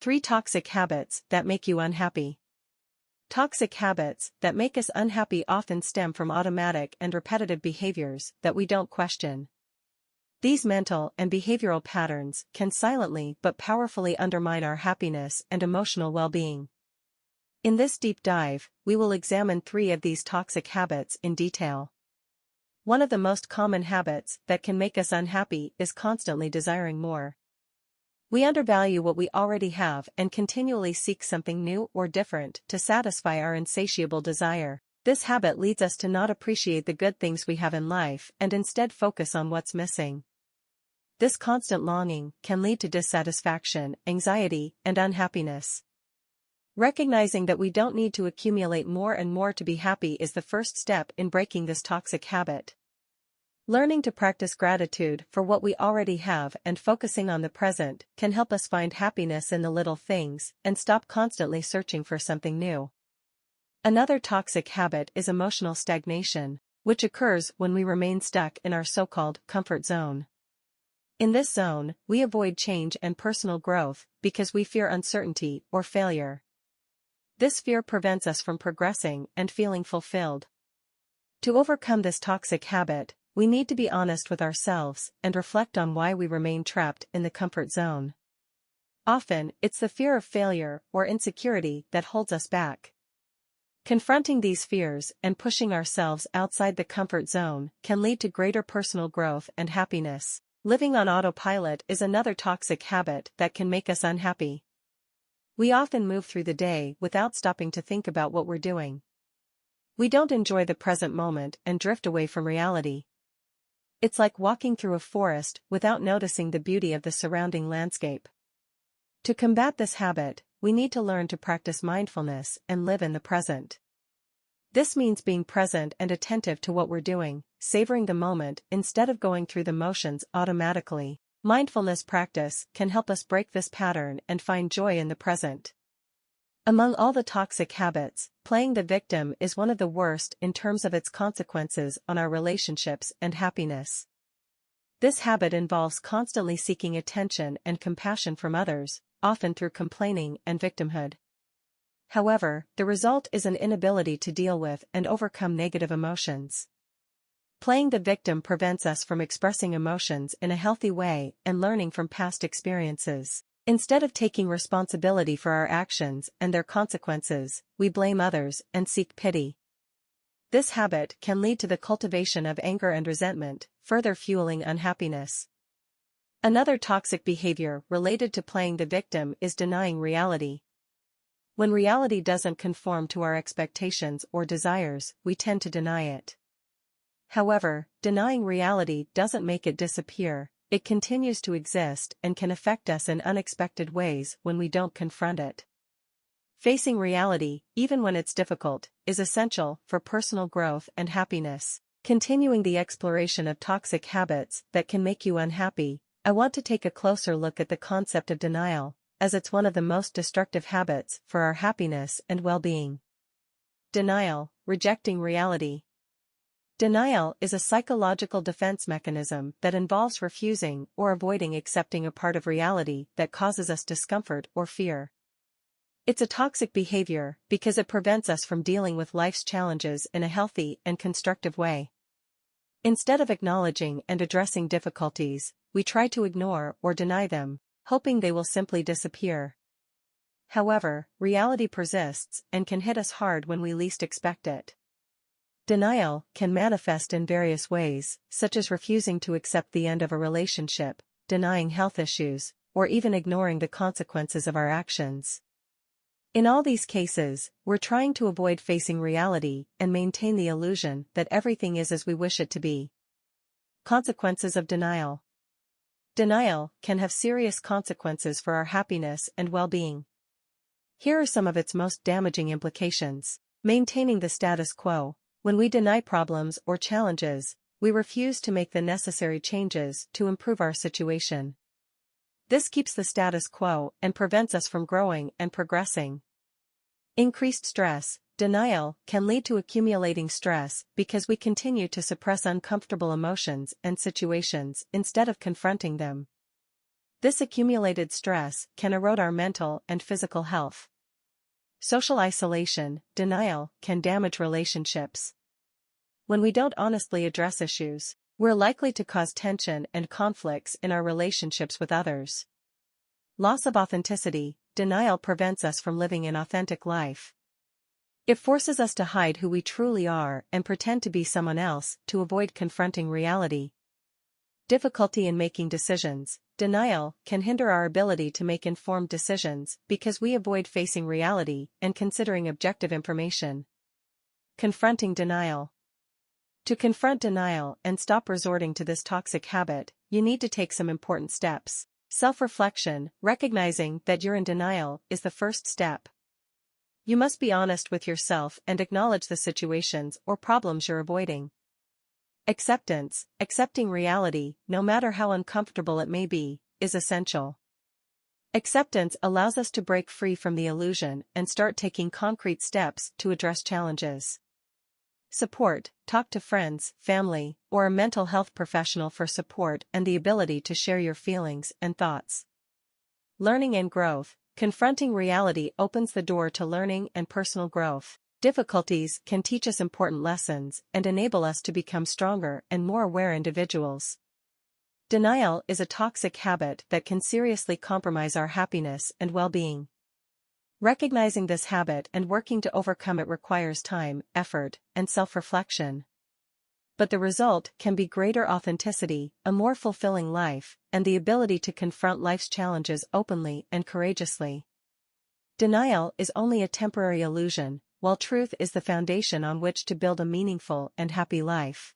3 toxic habits that make you unhappy. Toxic habits that make us unhappy often stem from automatic and repetitive behaviors that we don't question. These mental and behavioral patterns can silently but powerfully undermine our happiness and emotional well-being. In this deep dive, we will examine 3 of these toxic habits in detail. One of the most common habits that can make us unhappy is constantly desiring more. We undervalue what we already have and continually seek something new or different to satisfy our insatiable desire. This habit leads us to not appreciate the good things we have in life and instead focus on what's missing. This constant longing can lead to dissatisfaction, anxiety, and unhappiness. Recognizing that we don't need to accumulate more and more to be happy is the first step in breaking this toxic habit. Learning to practice gratitude for what we already have and focusing on the present can help us find happiness in the little things and stop constantly searching for something new. Another toxic habit is emotional stagnation, which occurs when we remain stuck in our so-called comfort zone. In this zone, we avoid change and personal growth because we fear uncertainty or failure. This fear prevents us from progressing and feeling fulfilled. To overcome this toxic habit, we need to be honest with ourselves and reflect on why we remain trapped in the comfort zone. Often, it's the fear of failure or insecurity that holds us back. Confronting these fears and pushing ourselves outside the comfort zone can lead to greater personal growth and happiness. Living on autopilot is another toxic habit that can make us unhappy. We often move through the day without stopping to think about what we're doing. We don't enjoy the present moment and drift away from reality. It's like walking through a forest without noticing the beauty of the surrounding landscape. To combat this habit, we need to learn to practice mindfulness and live in the present. This means being present and attentive to what we're doing, savoring the moment instead of going through the motions automatically. Mindfulness practice can help us break this pattern and find joy in the present. Among all the toxic habits, playing the victim is one of the worst in terms of its consequences on our relationships and happiness. This habit involves constantly seeking attention and compassion from others, often through complaining and victimhood. However, the result is an inability to deal with and overcome negative emotions. Playing the victim prevents us from expressing emotions in a healthy way and learning from past experiences. Instead of taking responsibility for our actions and their consequences, we blame others and seek pity. This habit can lead to the cultivation of anger and resentment, further fueling unhappiness. Another toxic behavior related to playing the victim is denying reality. When reality doesn't conform to our expectations or desires, we tend to deny it. However, denying reality doesn't make it disappear. It continues to exist and can affect us in unexpected ways when we don't confront it. Facing reality, even when it's difficult, is essential for personal growth and happiness. Continuing the exploration of toxic habits that can make you unhappy, I want to take a closer look at the concept of denial, as it's one of the most destructive habits for our happiness and well-being. Denial, rejecting reality. Denial is a psychological defense mechanism that involves refusing or avoiding accepting a part of reality that causes us discomfort or fear. It's a toxic behavior because it prevents us from dealing with life's challenges in a healthy and constructive way. Instead of acknowledging and addressing difficulties, we try to ignore or deny them, hoping they will simply disappear. However, reality persists and can hit us hard when we least expect it. Denial can manifest in various ways, such as refusing to accept the end of a relationship, denying health issues, or even ignoring the consequences of our actions. In all these cases, we're trying to avoid facing reality and maintain the illusion that everything is as we wish it to be. Consequences of denial. Denial can have serious consequences for our happiness and well-being. Here are some of its most damaging implications. Maintaining the status quo. When we deny problems or challenges, we refuse to make the necessary changes to improve our situation. This keeps the status quo and prevents us from growing and progressing. Increased stress. Denial can lead to accumulating stress because we continue to suppress uncomfortable emotions and situations instead of confronting them. This accumulated stress can erode our mental and physical health. Social isolation, denial, can damage relationships. When we don't honestly address issues, we're likely to cause tension and conflicts in our relationships with others. Loss of authenticity, denial prevents us from living an authentic life. It forces us to hide who we truly are and pretend to be someone else to avoid confronting reality. Difficulty in making decisions, denial, can hinder our ability to make informed decisions because we avoid facing reality and considering objective information. Confronting denial. To confront denial and stop resorting to this toxic habit, you need to take some important steps. Self-reflection, recognizing that you're in denial, is the first step. You must be honest with yourself and acknowledge the situations or problems you're avoiding. Acceptance, accepting reality, no matter how uncomfortable it may be, is essential. Acceptance allows us to break free from the illusion and start taking concrete steps to address challenges. Support, talk to friends, family, or a mental health professional for support and the ability to share your feelings and thoughts. Learning and growth, confronting reality opens the door to learning and personal growth. Difficulties can teach us important lessons and enable us to become stronger and more aware individuals. Denial is a toxic habit that can seriously compromise our happiness and well-being. Recognizing this habit and working to overcome it requires time, effort, and self-reflection. But the result can be greater authenticity, a more fulfilling life, and the ability to confront life's challenges openly and courageously. Denial is only a temporary illusion, while truth is the foundation on which to build a meaningful and happy life.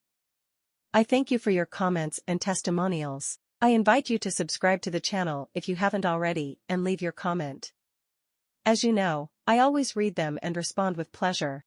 I thank you for your comments and testimonials. I invite you to subscribe to the channel if you haven't already and leave your comment. As you know, I always read them and respond with pleasure.